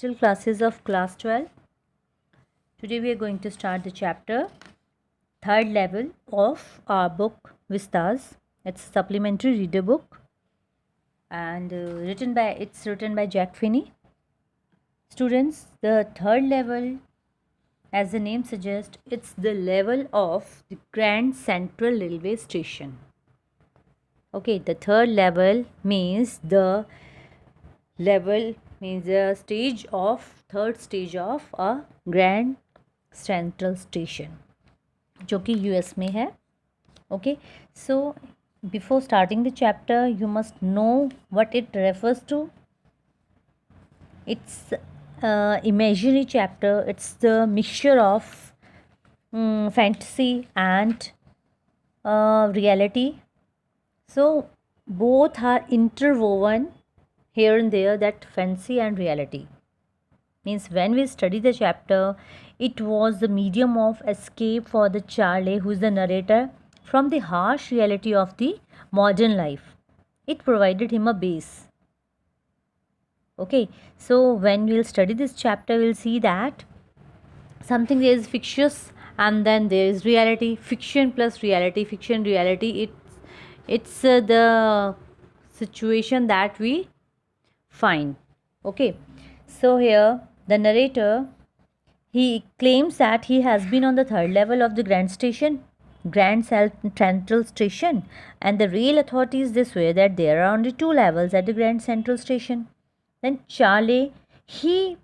still classes of class 12. Today we are going to start the chapter third level of our book Vistas. It's a supplementary reader book and written by Jack Finney. Students, the third level, as the name suggests, it's the level of the Grand Central Railway Station. Okay, the third level means the third stage of a Grand Central Station, जो कि US में है. Okay, so before starting the chapter, you must know what it refers to. It's imaginary chapter. It's the mixture of fantasy and reality. So both are interwoven here and there, that fantasy and reality. Means when we study the chapter, it was the medium of escape for the Charlie, who is the narrator, from the harsh reality of the modern life. It provided him a base. Okay, so when we'll study this chapter, we'll see that something there is fictitious and then there is reality. Fiction plus reality, fiction, reality. It's the situation that we find. Okay, so here the narrator, he claims that he has been on the third level of the Grand Central Station, and the rail authorities, they swear that there are only 2 levels at the Grand Central Station. Then Charlie, he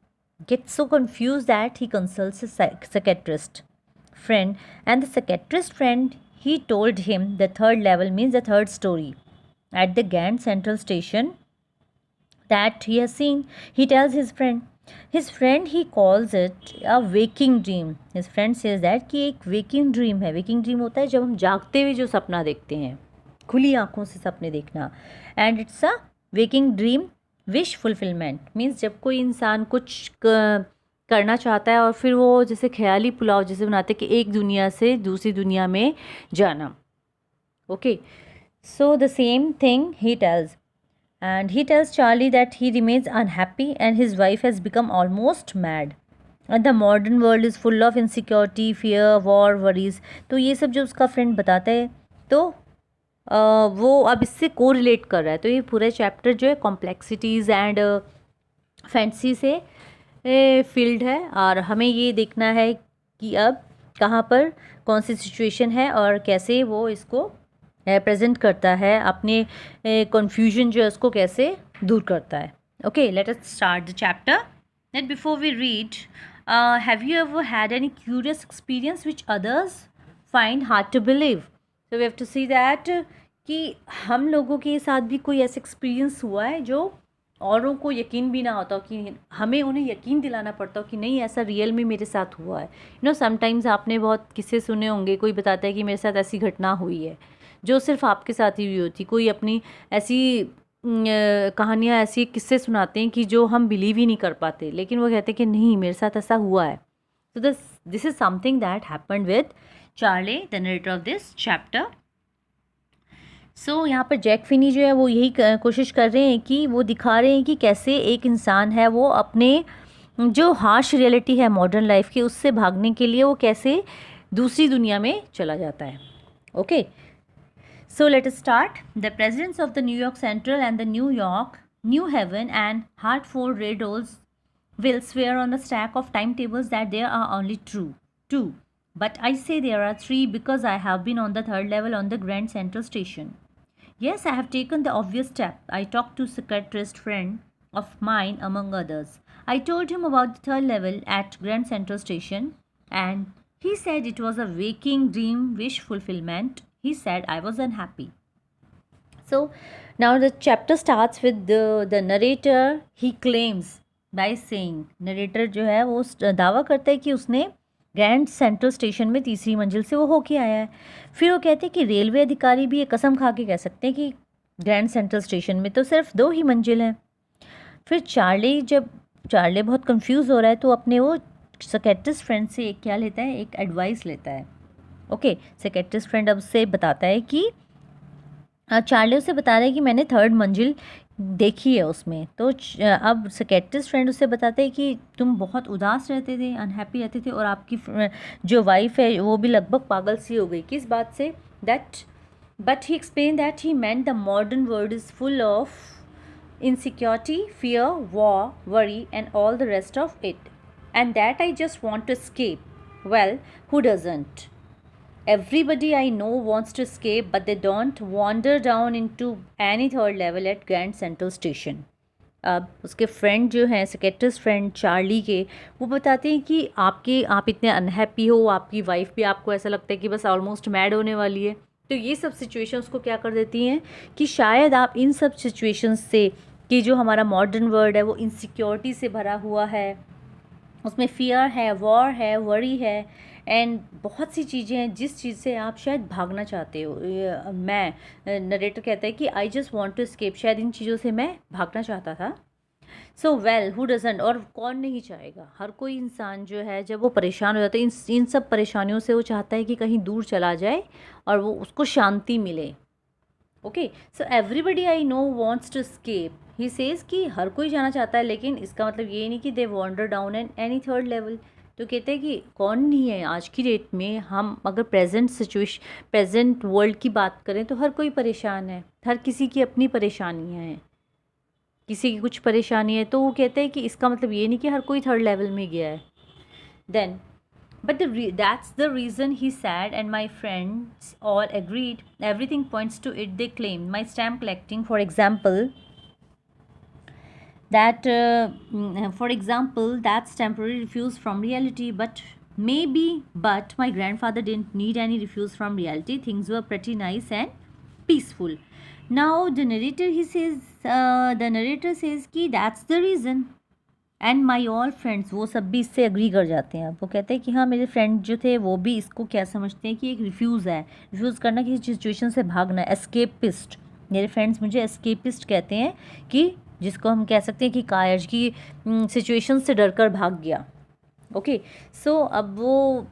gets so confused that he consults a psychiatrist friend, and the psychiatrist friend, he told him the third level means the third story at the Grand Central Station that he has seen. He tells his friend, he calls it a waking dream. His friend says that कि एक waking dream है. Waking dream होता है जब हम जागते हुए जो सपना देखते हैं, खुली आंखों से सपने देखना. And it's a waking dream wish fulfillment. Means जब कोई इंसान कुछ करना चाहता है और फिर वो जैसे ख्याली पुलाव जैसे बनाते कि एक दुनिया से दूसरी दुनिया में जाना. Okay, so the same thing he tells. And he tells Charlie that he remains unhappy and his wife has become almost mad. And the modern world is full of insecurity, fear, war, worries. तो ये सब जो उसका friend बताता है, तो वो अब इससे को रिलेट कर रहा है. तो ये पूरा चैप्टर जो है कॉम्प्लेक्सिटीज़ एंड फैंटेसी से फील्ड है, और हमें ये देखना है कि अब कहाँ पर कौन सी सिचुएशन है और कैसे वो इसको प्रेजेंट करता है, अपने कन्फ्यूजन जो है उसको कैसे दूर करता है. Okay, let us start the chapter. That before we read, have you ever had any curious experience which others find hard to believe. So we have to see that कि हम लोगों के साथ भी कोई ऐसा एक्सपीरियंस हुआ है जो औरों को यकीन भी ना होता हो, कि हमें उन्हें यकीन दिलाना पड़ता हो कि नहीं ऐसा रियल में मेरे साथ हुआ है. समटाइम्स आपने बहुत किस्से सुने होंगे, कोई बताता है कि मेरे साथ ऐसी घटना हुई है जो सिर्फ आपके साथ ही हुई होती. कोई अपनी ऐसी कहानियाँ, ऐसी किस्से सुनाते हैं कि जो हम बिलीव ही नहीं कर पाते, लेकिन वो कहते हैं कि नहीं मेरे साथ ऐसा हुआ है. तो this is something that happened with Charlie, the narrator of this chapter. So यहाँ पर जैक फिनी जो है वो यही कोशिश कर रहे हैं कि वो दिखा रहे हैं कि कैसे एक इंसान है वो अपने जो हार्श रियलिटी है मॉडर्न लाइफ की, उससे भागने के लिए वो कैसे दूसरी दुनिया में चला जाता है. Okay, so let us start. The presidents of the New York Central and the New York, New Haven and Hartford Railroads will swear on the stack of timetables that there are only two. But I say there are 3 because I have been on the third level on the Grand Central Station. Yes, I have taken the obvious step. I talked to a psychiatrist friend of mine among others. I told him about the third level at Grand Central Station and he said it was a waking dream wish fulfillment. He said I was unhappy. So now the chapter starts with the narrator. He claims by saying, narrator जो है वो दावा करता है कि उसने grand central station में तीसरी मंजिल से वो होके आया है. फिर वो कहते हैं कि रेलवे अधिकारी भी ये कसम खा के कह सकते हैं कि ग्रैंड सेंट्रल स्टेशन में तो सिर्फ 2 ही मंजिल हैं. फिर चार्ली बहुत कंफ्यूज हो रहा है तो अपने वो साइकियाट्रिस्ट फ्रेंड से एक क्या लेता है, एक एडवाइस लेता है. ओके, साइकियाट्रिस्ट फ्रेंड अब उससे बताता है कि चार्ली उसे बता रहा है कि मैंने थर्ड मंजिल देखी है उसमें। तो अब साइकियाट्रिस्ट फ्रेंड उससे बताते हैं कि तुम बहुत उदास रहते थे, अनहैप्पी रहते थे, और आपकी जो वाइफ है वो भी लगभग पागल सी हो गई। किस बात से? That but he explain that he meant the modern world is full of insecurity, fear, war, worry, and all the rest of it. And that I just want to escape. Well, who doesn't? Everybody I know wants to escape, but they don't wander down into any third level at Grand Central Station. अब उसके friend जो हैं, secretaries friend Charlie के, वो बताते हैं कि आप इतने अनहैप्पी हो, आपकी वाइफ भी आपको ऐसा लगता है कि बस ऑलमोस्ट मैड होने वाली है। तो ये सब सिचुएशंस को क्या कर देती हैं कि शायद आप इन सब सिचुएशंस से, कि जो हमारा मॉडर्न वर्ल्ड है वो इनसिक्योरिटी से भरा हुआ है, उसमें फियर है, वॉर है, वरी है, एंड बहुत सी चीज़ें हैं जिस चीज़ से आप शायद भागना चाहते हो। मैं नरेटर कहता है कि I just want to escape, शायद इन चीज़ों से मैं भागना चाहता था। सो वेल हु डजंट, और कौन नहीं चाहेगा? हर कोई इंसान जो है जब वो परेशान हो जाता है इन सब परेशानियों से, वो चाहता है कि कहीं दूर चला जाए और वो उसको शांति मिले। Okay, so everybody I know wants to escape, he says कि हर कोई जाना चाहता है, लेकिन इसका मतलब ये नहीं कि they wander down an any third level. तो कहते हैं कि कौन नहीं है आज की डेट में, हम अगर प्रेजेंट वर्ल्ड की बात करें तो हर कोई परेशान है, हर किसी की अपनी परेशानियाँ हैं, किसी की कुछ परेशानी है। तो वो कहते हैं कि इसका मतलब ये नहीं कि हर कोई थर्ड लेवल में गया है। Then but that's the reason he said, and my friends all agreed. Everything points to it, they claimed. My stamp collecting, for example, that's temporary refuse from reality, but my grandfather didn't need any refuse from reality. Things were pretty nice and peaceful. Now the narrator says कि that's the reason. And my all friends, वो सब भी इससे agree कर जाते हैं। वो कहते हैं कि हाँ, मेरे फ्रेंड जो थे वो भी इसको क्या समझते हैं कि एक रिफ्यूज़ है, रिफ्यूज़ करना, किसी सिचुएशन से भागना, एस्केपिस्ट। मेरे फ्रेंड्स मुझे एस्केपिस्ट कहते हैं, कि जिसको हम कह सकते हैं कि कायर की सिचुएशन से डर कर भाग गया। ओके, सो अब वो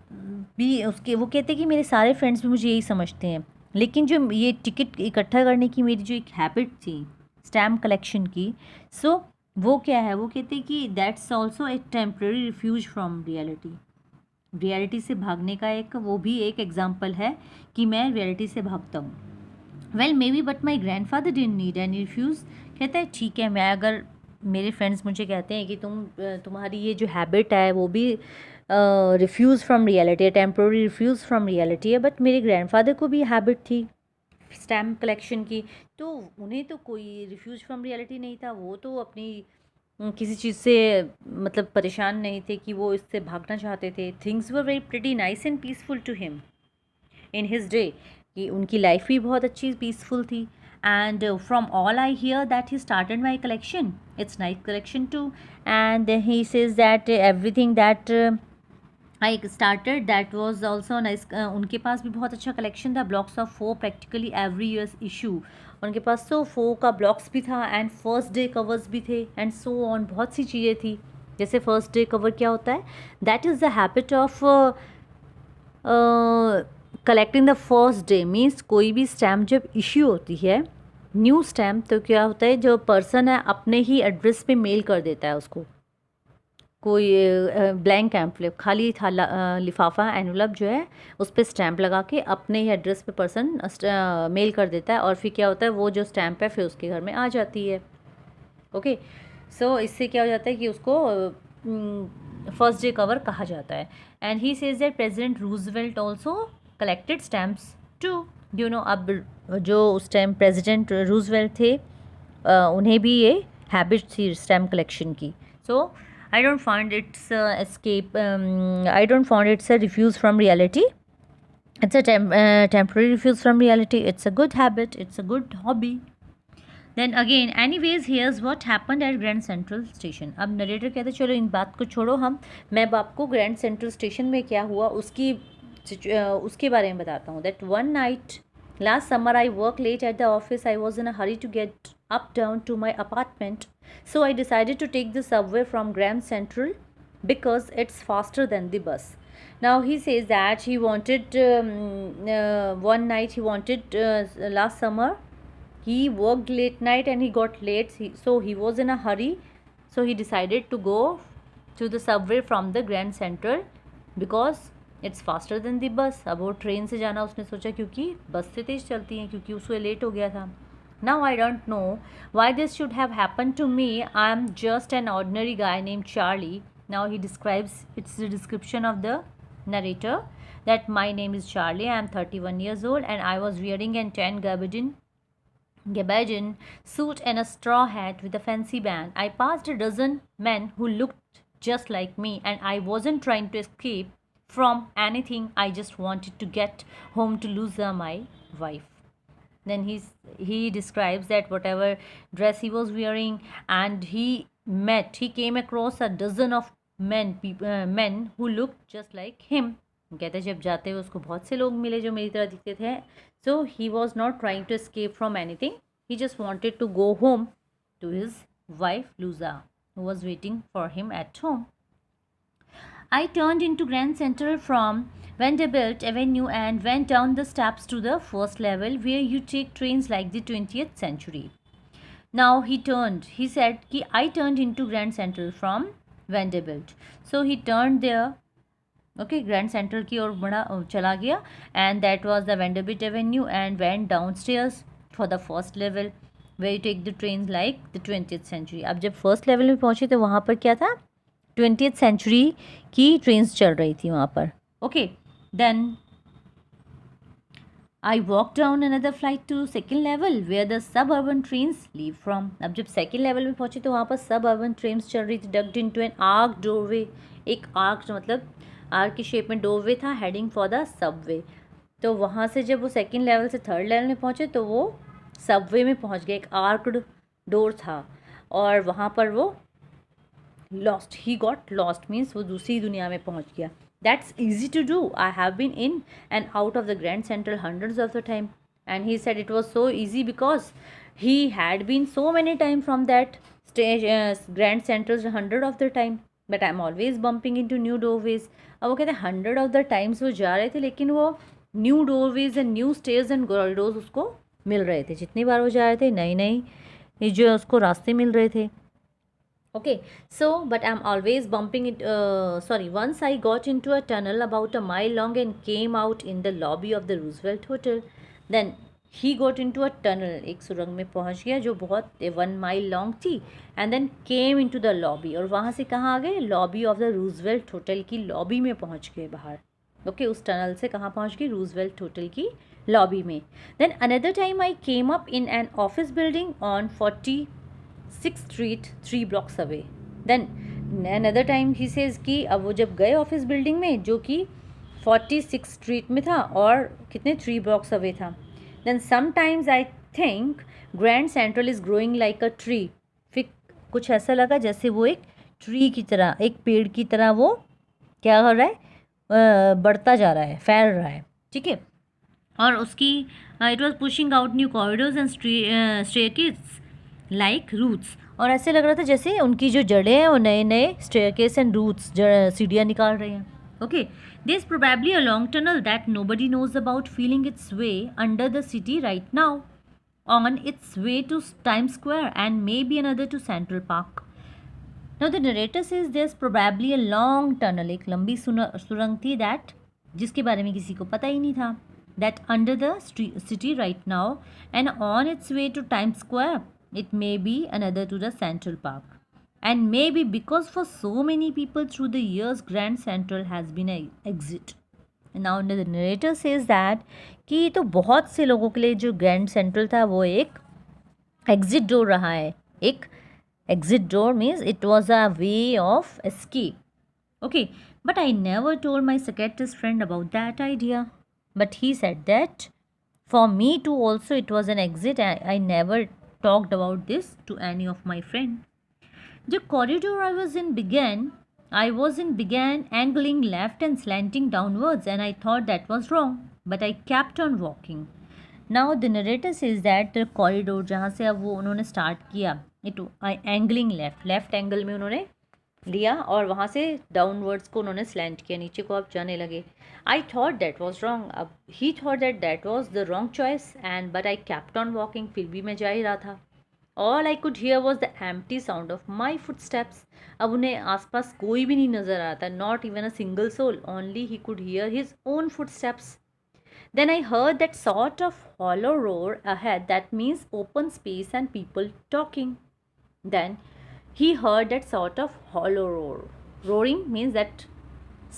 भी उसके, वो कहते हैं कि मेरे सारे फ्रेंड्स भी मुझे यही समझते हैं, लेकिन जो ये टिकट इकट्ठा करने की मेरी जो एक हैबिट थी स्टैम्प कलेक्शन की, सो वो क्या है, वो कहते हैं कि that's also a temporary refuse from reality. Reality से भागने का एक, वो भी एक एग्जाम्पल है कि मैं रियलिटी से भागता हूँ। Well may be but my grand father didn't need any refuse. कहता है ठीक है, मैं अगर, मेरे फ्रेंड्स मुझे कहते हैं कि तुम्हारी ये जो हैबिट है वो भी रिफ्यूज़ फ्रॉम रियलिटी है, टेम्प्रेरी रिफ्यूज़ फ्रॉम रियलिटी है, बट मेरे ग्रैंडफादर को भी हैबिट थी स्टैम्प कलेक्शन की, तो उन्हें तो कोई रिफ्यूज फ्रॉम रियलिटी नहीं था। वो तो अपनी किसी चीज़ से मतलब परेशान नहीं थे कि वो इससे भागना चाहते थे। Things were very pretty nice and peaceful to him in his day, कि उनकी लाइफ भी बहुत अच्छी पीसफुल थी। And from all I hear that he started my collection, it's nice collection too, and he says that everything that I started that was also nice. उनके पास भी बहुत अच्छा कलेक्शन था, blocks of 4 practically every years issue. उनके पास तो 4 का ब्लॉक्स भी था, एंड फर्स्ट डे कवर्स भी थे, एंड सो ऑन, बहुत सी चीज़ें थी। जैसे फर्स्ट डे कवर क्या होता है, that is the habit of collecting the first day, means कोई भी स्टैम्प जब इश्यू होती है न्यू स्टैम्प, तो क्या होता है, जो पर्सन है अपने ही एड्रेस पे मेल कर देता है उसको, कोई ब्लैंक एम्पलेट, खाली था लिफाफा, एनवलप जो है उस पर स्टैम्प लगा के अपने ही एड्रेस पे पर्सन मेल कर देता है, और फिर क्या होता है, वो जो स्टैम्प है फिर उसके घर में आ जाती है। ओके, सो इससे क्या हो जाता है कि उसको फर्स्ट डे कवर कहा जाता है। And he says that president Roosevelt also collected stamps too, you know. अब जो उस टाइम प्रेसिडेंट रूजवेल्ट थे, उन्हें भी ये हैबिट थी स्टैम्प कलेक्शन की। सो I don't find it's a escape. I don't find it's a refuse from reality. It's a temporary refuse from reality. It's a good habit. It's a good hobby. Then again, anyways, here's what happened at Grand Central Station. अब narrator कहते चलो इन बात को छोड़ो, मैं आपको grand central station में क्या हुआ उसके बारे में बताता हूँ. That one night last summer I worked late at the office. I was in a hurry to get uptown to my apartment. So I decided to take the subway from Grand Central because it's faster than the bus. Now he says that he wanted one night he wanted last summer He worked late night and he got late, so he was in a hurry. So he decided to go to the subway from the Grand Central because it's faster than the bus. अब वो train से जाना उसने सोचा क्योंकि बस से तेज़ चलती हैं, क्योंकि उसको लेट हो गया था. Now I don't know why this should have happened to me. I'm just an ordinary guy named Charlie. Now he describes, it's the description of the narrator, that my name is Charlie. I am 31 years old and I was wearing a tan gabardine suit and a straw hat with a fancy band. I passed a dozen men who looked just like me, and I wasn't trying to escape from anything. I just wanted to get home to Luza, my wife. Then he describes that whatever dress he was wearing, and he came across a dozen of men who looked just like him. कहते जब जाते हुए उसको बहुत से लोग मिले जो मेरी तरह दिखते थे. So he was not trying to escape from anything. He just wanted to go home to his wife Luza, who was waiting for him at home. I turned into Grand Central from Vanderbilt Avenue and went down the steps to the first level where you take trains like the 20th century. Now he said कि I turned into Grand Central from Vanderbilt. So he turned there, okay, Grand Central की ओर बड़ा चला गया, and that was the Vanderbilt Avenue, and went downstairs for the first level where you take the trains like the 20th century. अब जब first level में पहुँचे तो वहाँ पर क्या था, 20th century की ट्रेन्स चल रही थी वहाँ पर. Okay, then I walked down another flight to second level where the suburban trains leave from. अब जब सेकेंड लेवल में पहुँचे तो वहाँ पर suburban trains चल रही थी, ducked into an arc doorway. एक आर्क मतलब आर्क की शेप में डोरवे था, हेडिंग फॉर द सबवे. तो वहाँ से जब वो सेकेंड लेवल से थर्ड लेवल में पहुँचे तो वो सबवे में पहुँच गए. एक आर्कड डोर था और वहाँ पर वो lost, he got lost means वो दूसरी दुनिया में पहुँच गया. That's easy to do. I have been in and out of the Grand Central hundreds of the time. And he said it was so easy because he had been so many times from that stage, Grand Central 100 of the time. But I'm always bumping into new doorways. अब वो कहते हैं 100 of the times वो जा रहे थे, लेकिन वो new doorways and new stairs and corridors उसको मिल रहे थे. जितनी बार वो जा रहे थे नई नई ये जो उसको रास्ते मिल रहे थे. Okay, so but I'm always bumping it. Once I got into a tunnel about a mile long and came out in the lobby of the Roosevelt Hotel. Then he got into a tunnel. एक सुरंग में पहुंच गया जो बहुत 1 mile long थी, and then came into the lobby. और वहाँ से कहाँ आ गए, lobby of the Roosevelt Hotel की lobby में पहुंच गए बाहर. Okay, उस टनल से कहाँ पहुंच गई, Roosevelt Hotel की lobby में. Then another time I came up in an office building on 46th Street 3 blocks away. Then another time he says कि अब वो जब गए ऑफिस बिल्डिंग में जो कि 46th स्ट्रीट में था और कितने 3 blocks अवे था. Then sometimes I think Grand Central is growing like a tree. फिर कुछ ऐसा लगा जैसे वो एक ट्री की तरह, एक पेड़ की तरह वो क्या हो रहा है, बढ़ता जा रहा है, फैल रहा है. ठीक है, और उसकी it was pushing out new corridors and staircase like roots. और ऐसे लग रहा था जैसे उनकी जो जड़ें हैं वो नए नए स्टेयरकेस एंड रूट्स सीढ़ियाँ निकाल रहे हैं. Okay, there is probably a long tunnel that nobody knows about feeling its way under the city right now on its way to Times Square and maybe another to Central Park. Now the narrator says there's probably a long tunnel, एक लंबी सुरंग थी that जिसके बारे में किसी को पता ही नहीं था, that under the city right now and on its way to Times Square. It may be another to the Central Park. And maybe because for so many people through the years Grand Central has been an exit. And now the narrator says that कि तो बहुत से लोगों के लिए जो grand central था वो एक एग्जिट डोर रहा है. एक exit door means it was a way of escape. Okay, but I never told my psychiatrist friend about that idea. But he said that for me too also it was an exit. I never talked about this to any of my friends. The corridor I was in began angling left and slanting downwards, and I thought that was wrong, but I kept on walking. Now the narrator says that the corridor जहाँ से अब वो उन्होंने start किया, it angling left angle में उन्होंने लिया और वहाँ से डाउनवर्ड्स को उन्होंने स्लैंट किया, नीचे को आप जाने लगे. I thought that was wrong. अब he thought that that was the wrong choice and but I kept on walking. फिर भी मैं जा ही रहा था. All I could hear was the empty sound of my foot steps. अब उन्हें आसपास कोई भी नहीं नजर आ रहा था, not even a single soul, only he could hear his own footsteps. Then I heard that sort of hollow roar ahead, that means open space and people talking. Then he heard that sort of hollow roar. Roaring means that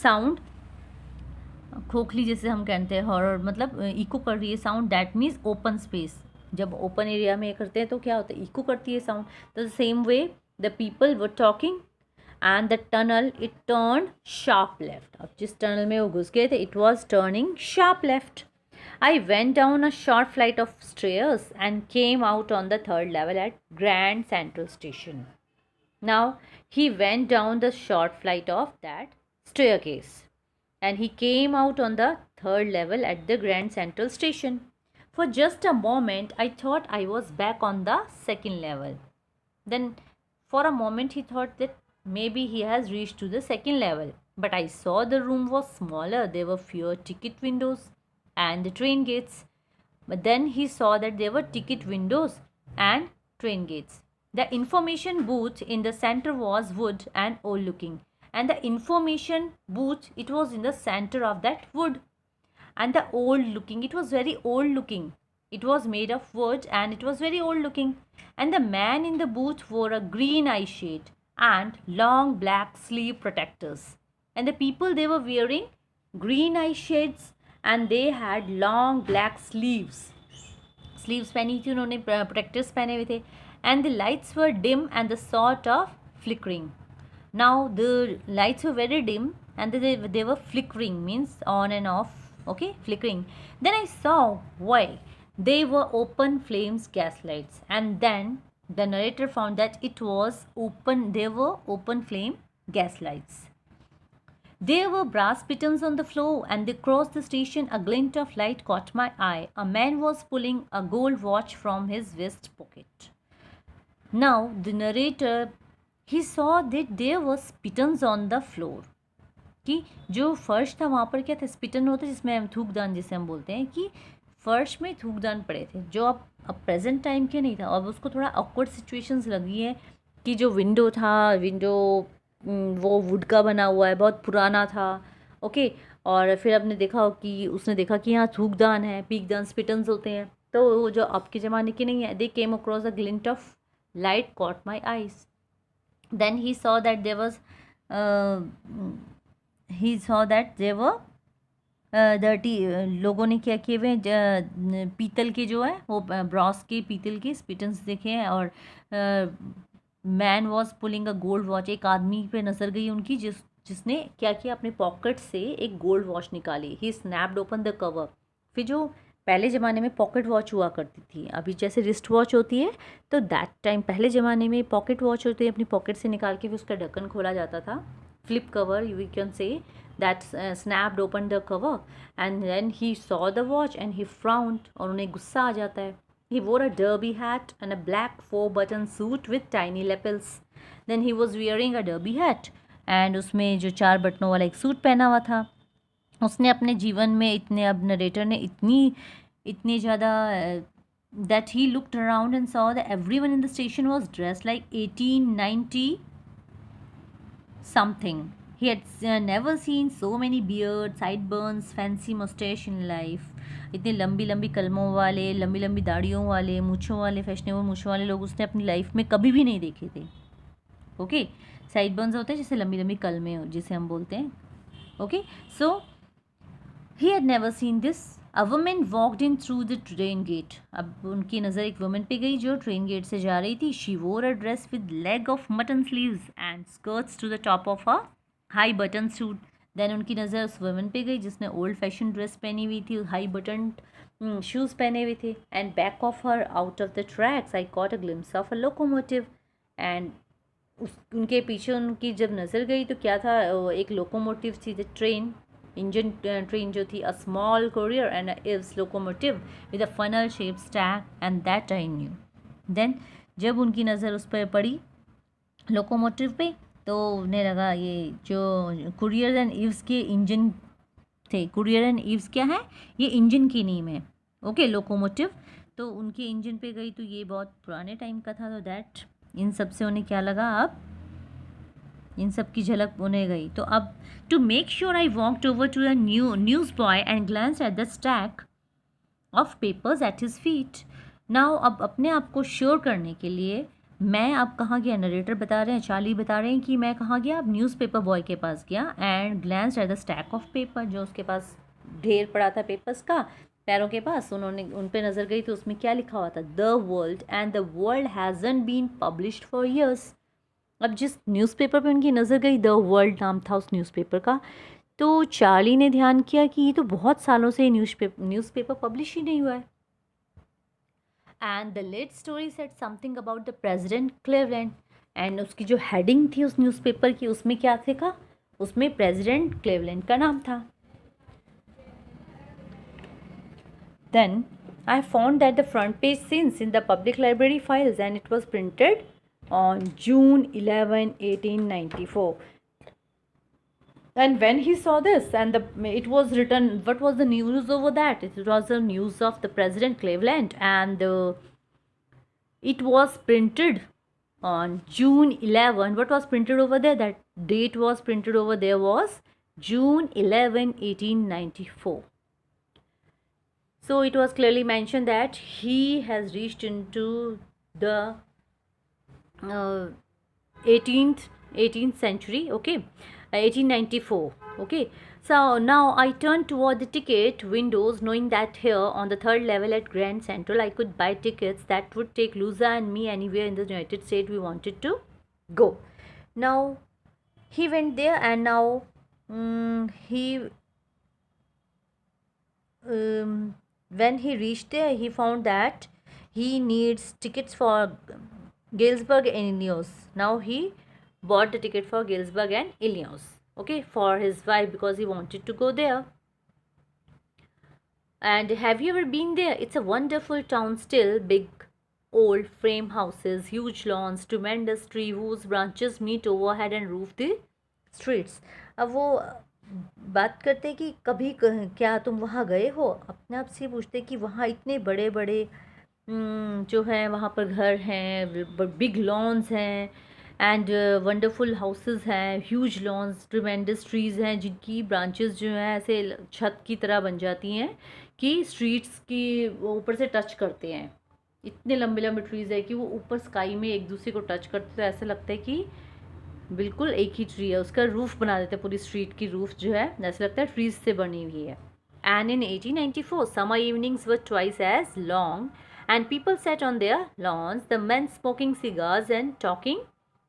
sound, खोखली जैसे हम कहते हैं, horror मतलब eco कर रही है sound. That means open space. जब ओपन एरिया में करते हैं तो क्या होता है, इको करती है साउंड. तो same way the people were talking and the tunnel it turn sharp left. अब जिस टनल में वो घुस गए थे it was turning sharp left. I went down a short flight of stairs and came out on the third level at Grand Central Station. Now, he went down the short flight of that staircase and he came out on the third level at the Grand Central Station. For just a moment, I thought I was back on the second level. Then, for a moment, he thought that maybe he has reached to the second level. But I saw the room was smaller, there were fewer ticket windows and the train gates. But then he saw that there were ticket windows and train gates. The information booth in the center was wood and old looking. And the information booth, it was in the center of that wood. And the old looking, it was very old looking. It was made of wood and it was very old looking. And the man in the booth wore a green eye shade and long black sleeve protectors. And the people, they were wearing green eye shades and they had long black sleeves. Sleeves पहनी थी उन्होंने, protectors पहने हुए थे. And the lights were dim and the sort of flickering. Now the lights were very dim and they were flickering, means on and off. Okay, flickering. Then I saw why. They were open flames gas lights. And then the narrator found that it was open, they were open flame gas lights. There were brass buttons on the floor, and across the station a glint of light caught my eye. A man was pulling a gold watch from his vest pocket. Now, the narrator, he saw that there were buttons on the floor. कि जो फर्श था वहाँ पर क्या था, स्पिटन होता है जिसमें हम थूकदान जिसे हम बोलते हैं, कि फर्श में थूकदान पड़े थे जो अब प्रेजेंट टाइम के नहीं था. अब उसको थोड़ा ऑकवर्ड सिचुएशंस लगी है कि जो विंडो था, विंडो वो वुड का बना हुआ है, बहुत पुराना था. ओके, और फिर आपने देखा हो कि उसने देखा कि यहाँ थूकदान है, पीकदान स्पिटन्स होते हैं, तो वो जो अब के ज़माने के नहीं है. They came across a glint of light caught my eyes. Then he saw that there was he saw that there were dirty. लोगों ने क्या किए हुए, पीतल के जो है वो ब्रॉस के पीतल के स्पिटन्स देखे हैं. और man was pulling a gold watch. एक आदमी पे नजर गई उनकी जिसने क्या किया, अपने पॉकेट से एक गोल्ड वॉच निकाली. ही स्नैप्ड ओपन द कवर. फिर जो पहले ज़माने में पॉकेट वॉच हुआ करती थी, अभी जैसे रिस्ट वॉच होती है, तो दैट टाइम पहले ज़माने में पॉकेट वॉच होती है, अपनी पॉकेट से निकाल के फिर उसका ढक्कन खोला जाता था. Flip cover, you can say that. Snapped open the cover and then he saw the watch and he frowned. और उन्हें गुस्सा आ जाता है. He wore a derby hat and a black 4-button suit with tiny lapels. Then he was wearing a derby hat. And उसमें जो 4 बटनों वाला एक suit पहना हुआ था. उसने अपने जीवन में इतने, अब नरेटर ने इतनी ज़्यादा that he looked around and saw that everyone in the station was dressed like 1890 something. He had never seen so many beards, sideburns, fancy mustache in life. इतने लंबी लंबी कलमों वाले, लंबी लंबी दाढ़ियों वाले, मूँछों वाले, फैशनेबल मूँछों वाले लोग उसने अपनी लाइफ में कभी भी नहीं देखे थे. ओके, साइड बर्न्स होते हैं जैसे लंबी लंबी कलमें जिसे हम बोलते हैं. Okay, so he had never seen this. A woman walked in through the train gate. अब उनकी नज़र एक वुमेन पे गई जो ट्रेन गेट से जा रही थी. She wore a dress with leg of mutton sleeves and skirts to the top of a high button suit. देन उनकी नज़र उस वुमेन पे गई जिसने ओल्ड फैशन ड्रेस पहनी हुई थी, हाई बटन शूज़ पहने हुए थे. And back of her out of the tracks I caught a glimpse of a locomotive. And उनके पीछे उनकी जब नज़र गई तो क्या था, एक लोकोमोटिव थी, द ट्रेन, इंजन ट्रेन जो थी. A small Currier and Ives locomotive with a funnel shape stack and that I knew. देन जब उनकी नज़र उस पर पड़ी लोकोमोटिव पे, तो उन्हें लगा ये जो कुरियर एंड ईव्स के इंजन थे, कुरियर एंड ईव्स क्या है, ये इंजन की नीम है, ओके, लोकोमोटिव। तो उनके इंजन पे गई, तो ये बहुत पुराने टाइम का था, तो दैट इन सब से उन्हें क्या लगा, अब इन सब की झलक उन्हें गई। तो अब to make sure I walked over to the news boy and glanced at the stack of papers at his feet. Now अब अपने आप को श्योर करने के लिए मैं अब कहाँ गया, नरेटर बता रहे हैं, चार्ली बता रहे हैं कि मैं कहाँ गया, अब न्यूज़पेपर बॉय के पास गया and glanced at the stack of paper, जो उसके पास ढेर पड़ा था पेपर्स का पैरों के पास, उन्होंने उन पे नज़र गई तो उसमें क्या लिखा हुआ था, the world and the world hasn't been published for years. अब जिस न्यूज़पेपर पे उनकी नज़र गई, द वर्ल्ड नाम था उस न्यूज़पेपर का, तो चार्ली ने ध्यान किया कि ये तो बहुत सालों से न्यूज़पेपर पब्लिश ही नहीं हुआ है। And the late story said something about the president Cleveland, and उसकी जो हेडिंग थी उस न्यूज़पेपर की, उसमें क्या था, उसमें प्रेसिडेंट क्लेवलैंड का नाम था। Then I found that the front page since in the public library files and it was printed on June 11, 1894. And when he saw this and it was written, what was the news over that? It was the news of the President Cleveland, and it was printed on June 11. What was printed over there? That date was printed over there was June 11, 1894. So it was clearly mentioned that he has reached into the 18th century, okay, 1894, okay. So now I turned toward the ticket windows, knowing that here on the third level at Grand Central I could buy tickets that would take Luza and me anywhere in the United States we wanted to go. Now he went there, and now when he reached there, he found that he needs tickets for Galesburg and Illinois. Now he bought the ticket for Galesburg and Illinois, okay, for his wife, because he wanted to go there. And have you ever been there? It's a wonderful town still, big old frame houses, huge lawns, tremendous tree whose branches meet overhead and roof the streets. अब वो बात करते कि कभी क्या तुम वहाँ गए हो, अपने आप से पूछते कि वहाँ इतने बड़े बड़े जो हैं वहाँ पर घर हैं, बिग लॉन्स हैं, एंड वंडरफुल हाउसेस हैं, ह्यूज लॉन्स, ट्रिमेंडस ट्रीज़ हैं जिनकी ब्रांचेस जो हैं ऐसे छत की तरह बन जाती हैं कि स्ट्रीट्स की ऊपर से टच करते हैं। इतने लंबे लंबे ट्रीज़ है कि वो ऊपर स्काई में एक दूसरे को टच करते, तो ऐसा लगता है कि बिल्कुल एक ही ट्री है, उसका रूफ बना देते हैं, पूरी स्ट्रीट की रूफ जो है ऐसा लगता है ट्रीज से बनी हुई है। And in 1894 summer evenings were twice as long and people sat on their lawns, the men smoking cigars and talking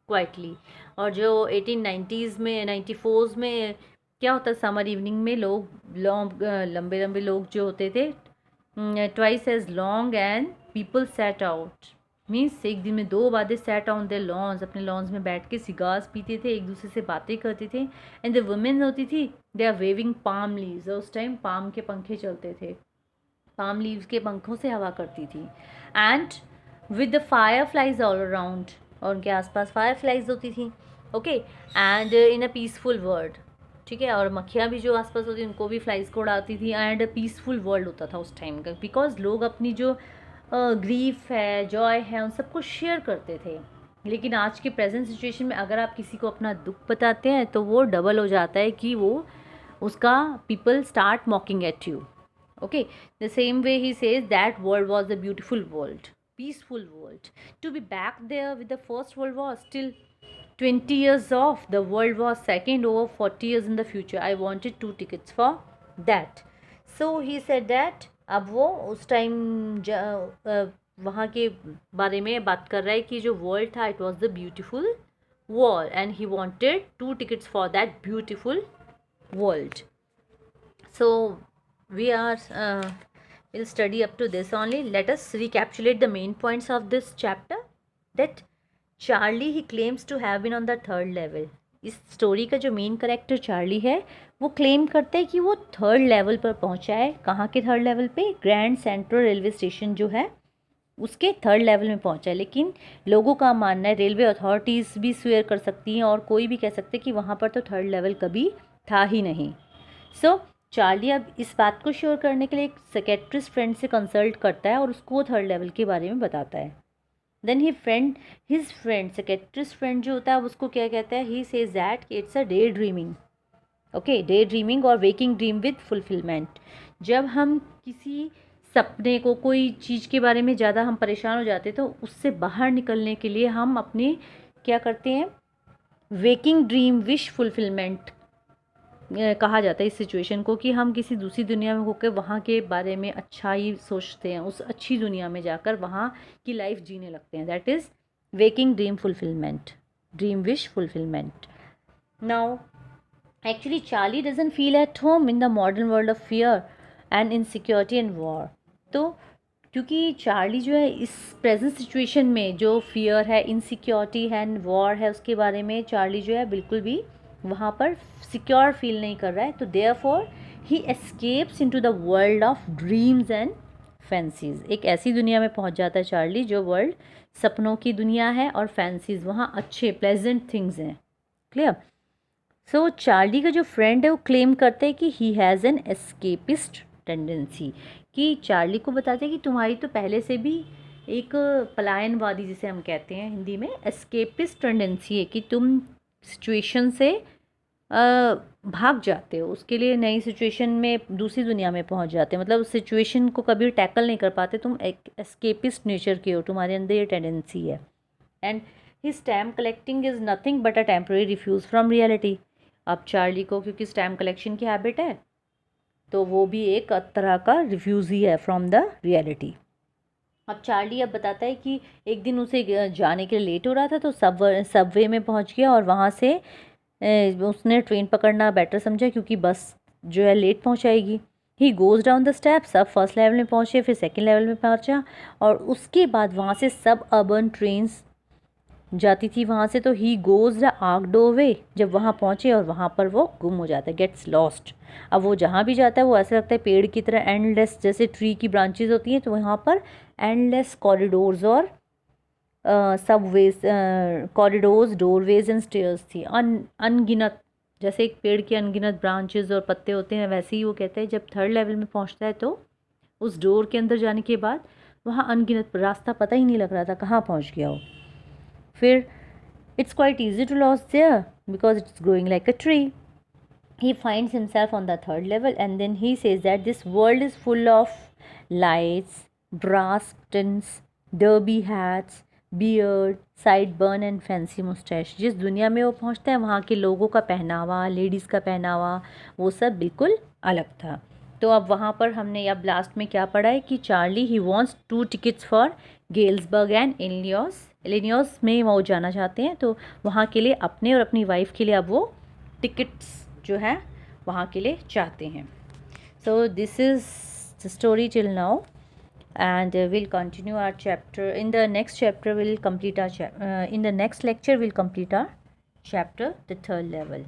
quietly. और जो 1890s में 94s में क्या होता है, समर इवनिंग में लोग लंबे लंबे लोग जो होते थे, twice as long and people sat out, means एक दिन में 2 बार सेट ऑन देयर लॉन्स, अपने लॉन्स में बैठ के सिगार्स पीते थे, एक दूसरे से बातें करते थे। एंड द वुमेन होती थी, they are waving palm leaves, उस टाइम पाम के पंखे चलते थे, पाम लीव्स के पंखों से हवा करती थी। And with the fire flies all around, और उनके आसपास फायर फ्लाइज होती थी, okay, and in a peaceful world, ठीक है, और मक्खियाँ भी जो आसपास होती उनको भी फ्लाइज को उड़ाती थी, एंड पीसफुल वर्ल्ड होता था उस टाइम का, बिकॉज लोग अपनी जो ग्रीफ है, जॉय है, उन सबको शेयर करते थे। लेकिन आज के प्रेजेंट सिचुएशन में अगर आप किसी को अपना दुख बताते हैं तो वो डबल हो जाता है कि वो उसका people start mocking at you, okay. The same way he says that world was the beautiful world, peaceful world, to be back there with the first world war still 20 years off, the world was second over 40 years in the future. I wanted 2 tickets for that. So he said that अब वो उस time वहाँ के बारे में बात कर रहा है कि जो वर्ल्ड था, it was the beautiful world, and he wanted 2 tickets for that beautiful world. So we are we'll study up to this only. Let us recapitulate the main points of this chapter. That Charlie he claims to have been on the third level. इस story का जो main character Charlie है वो claim करता है कि वो third level पर पहुंचा है. कहाँ के थर्ड लेवल पे? ग्रैंड सेंट्रल रेलवे स्टेशन जो है उसके थर्ड लेवल में पहुंचा है। लेकिन लोगों का मानना है, रेलवे अथॉरिटीज़ भी स्वेयर कर सकती हैं और कोई भी कह सकते हैं कि वहाँ पर तो थर्ड लेवल कभी था ही नहीं। सो चार्ली अब इस बात को श्योर करने के लिए एक साइकेट्रिस्ट फ्रेंड से कंसल्ट करता है और उसको थर्ड लेवल के बारे में बताता है। Then his friend psychiatrist friend जो होता है उसको क्या कहता है, he says that it's a day dreaming. Okay, day dreaming और वेकिंग ड्रीम विद फुलफिलमेंट। जब हम किसी सपने को, कोई चीज़ के बारे में ज़्यादा हम परेशान हो जाते हैं तो उससे बाहर निकलने के लिए हम अपने क्या करते हैं, वेकिंग ड्रीम विश फुलफिलमेंट कहा जाता है इस सिचुएशन को, कि हम किसी दूसरी दुनिया में होकर वहाँ के बारे में अच्छा ही सोचते हैं, उस अच्छी दुनिया में जाकर वहाँ की लाइफ जीने लगते हैं। That is waking dream fulfilment, dream wish fulfilment. Now actually Charlie doesn't feel at home in the modern world of fear and insecurity and war। तो क्योंकि चार्ली जो है इस प्रेजेंट सिचुएशन में जो फियर है, इनसिक्योरिटी है एंड वॉर है, उसके बारे में चार्ली जो है बिल्कुल भी वहाँ पर सिक्योर फील नहीं कर रहा है। तो therefore he escapes into the world of dreams and fancies. एक ऐसी दुनिया में पहुँच जाता है चार्ली जो वर्ल्ड सपनों की दुनिया है और फैंसीज, वहाँ अच्छे प्लेजेंट थिंग्स हैं। क्लियर। सो चार्ली का जो फ्रेंड है वो क्लेम करता है कि he has an escapist tendency, कि चार्ली को बताते हैं कि तुम्हारी तो पहले से भी एक पलायनवादी, जिसे हम कहते हैं हिंदी में, एस्केपिस्ट टेंडेंसी है, कि तुम सिचुएशन से भाग जाते हो, उसके लिए नई सिचुएशन में दूसरी दुनिया में पहुंच जाते हो, मतलब उस सिचुएशन को कभी टैकल नहीं कर पाते, तुम एक एस्केपिस्ट नेचर के हो, तुम्हारे अंदर ये टेंडेंसी है। And he stamp collecting is nothing but a temporary refuse from reality. अब चार्ली को क्योंकि स्टैम्प कलेक्शन की हैबिट है तो वो भी एक तरह का रिफ्यूज़ ही है फ्रॉम द रियलिटी। अब चार्ली अब बताता है कि एक दिन उसे जाने के लिए लेट हो रहा था तो सबवे में पहुंच गया और वहाँ से उसने ट्रेन पकड़ना बेटर समझा क्योंकि बस जो है लेट पहुंचाएगी। He goes down the steps, अब फर्स्ट लेवल में पहुँचे, फिर सेकेंड लेवल में पहुँचा और उसके बाद वहाँ से सब अर्बन ट्रेन्स जाती थी वहाँ से। तो ही गोज़ द आर्कडोर वे, जब वहाँ पहुँचे और वहाँ पर वो गुम हो जाता है, गेट्स लॉस्ट। अब वो जहाँ भी जाता है वो ऐसा लगता है पेड़ की तरह एंडलेस, जैसे ट्री की ब्रांचेज होती हैं तो वहाँ पर एंडलेस कॉरिडोर्स और subways, corridors, doorways and stairs थी, अनगिनत, जैसे एक पेड़ के अनगिनत ब्रांचेज और पत्ते होते हैं, वैसे ही वो कहते हैं जब थर्ड लेवल में पहुँचता है तो उस डोर के अंदर जाने के बाद वहाँ अनगिनत, रास्ता पता ही नहीं लग रहा था कहाँ पहुँच गया हो। फिर it's quite easy to lose there because it's growing like a tree. He finds himself on the third level and then he says that this world is full of lights, brass buttons, derby hats, beard, sideburn and fancy mustache। जिस दुनिया में वो पहुंचता है वहाँ के लोगों का पहनावा, लेडीज़ का पहनावा, वो सब बिल्कुल अलग था। तो अब वहाँ पर हमने अब लास्ट में क्या पढ़ा है कि Charlie he wants 2 tickets for Galesburg and Illinois में वो जाना चाहते हैं, तो वहाँ के लिए अपने और अपनी वाइफ के लिए अब वो टिकट्स जो है वहाँ के लिए चाहते हैं। So this is the story till now and we'll continue our chapter in the next chapter. We'll complete our in the next lecture we'll complete our chapter, the third level.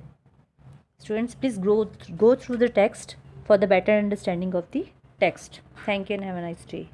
Students, please go through the text for the better understanding of the text. Thank you and have a nice day.